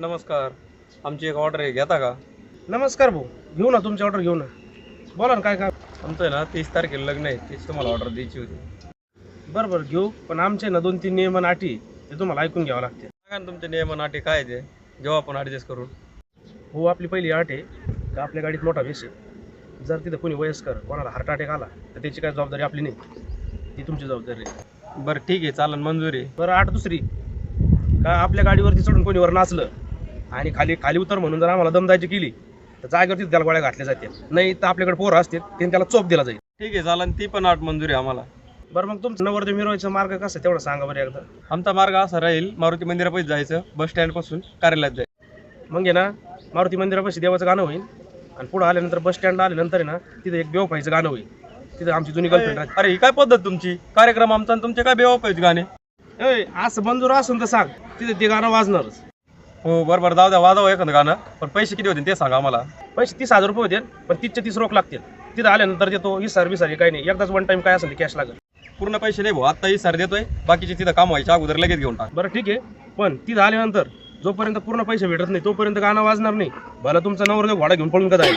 नमस्कार. आमची एक ऑर्डर आहे, घेता का? नमस्कार भाऊ, घेऊ ना तुमची ऑर्डर घेऊ ना. बोला ना काय काय. आमचं आहे ना 30 तारखेला लग्न आहे, तीच तुम्हाला ऑर्डर द्यायची होती. बरं बरं घेऊ, पण आमचे ना 2-3 नियम आणि अटी ते तुम्हाला ऐकून घ्यावं लागते. सांगा ना तुमचे नियम आणि अटी काय आहे ते, जेव्हा आपण ॲडजस्ट करू. हो, आपली पहिली अट आहे का आपल्या गाडीत मोठा बेस आहे. जर तिथं कोणी वयस्कर कोणाला हार्ट अटॅक आला तर त्याची काय जबाबदारी आपली नाही, ती तुमची जबाबदारी आहे. बरं ठीक आहे, चालेल, मंजूर आहे. बरं, अट दुसरी का आपल्या गाडीवरती चढून कोणी वर नाचलं आणि खाली खाली उतर म्हणून जर आम्हाला दमदायची केली तर जागेवरती त्याला गोळ्या घातल्या जातील, नाही तर आपल्याकडे पोरं असतील त्यांनी त्याला चोप दिला जाईल. ठीक आहे, चालेल, ती पण अट मंजूर आहे आम्हाला. बरं, मग तुमचं नवरदेव मिरवायचा मार्ग कसं तेवढं सांगा बरं एकदा. आमचा मार्ग असा राहील, मारुती मंदिरापाशी जायचं, बस स्टँडपासून कार्यालयात जायचं. मग आहे ना, मारुती मंदिरापाशी देवाचं गाणं होईल आणि पुढं आल्यानंतर बस स्टँडला आल्यानंतर आहे ना तिथे एक बेवफाईचं गाणं होईल. तिथे आमची जुनी गर्लफ्रेंड राहते. अरे ही काय पद्धत तुमची? कार्यक्रम आमचा आणि तुमचे काय बेवापायचे गाणे? असं मंजूर असेल तर सांग, तिथे ते गाणं वाजणारच. हो बरोबर, जाऊ द्या, वाजवा एखादं गाणं, पण पैसे किती होते ते सांगा आम्हाला. पैसे 30,000 रुपये होते, पण 30च्या 30 रोख लागतील. तिथं आल्यानंतर देतो, ही सर्व्हिस आली काही नाही, एकदाच वन टाइम काय असेल ते कॅश लागेल. पूर्ण पैसे नाही भाऊ, आत्ताही सर देतोय, बाकीचे तिथं काम व्हायच्या अगोदर लगेच घेऊन टाक. बरं ठीक आहे, पण तिथं आल्यानंतर जोपर्यंत पूर्ण पैसे भेटत नाही तोपर्यंत गाणं वाजणार नाही. भला तुमचा नवरदेव घोडा घेऊन पळून का जाईल.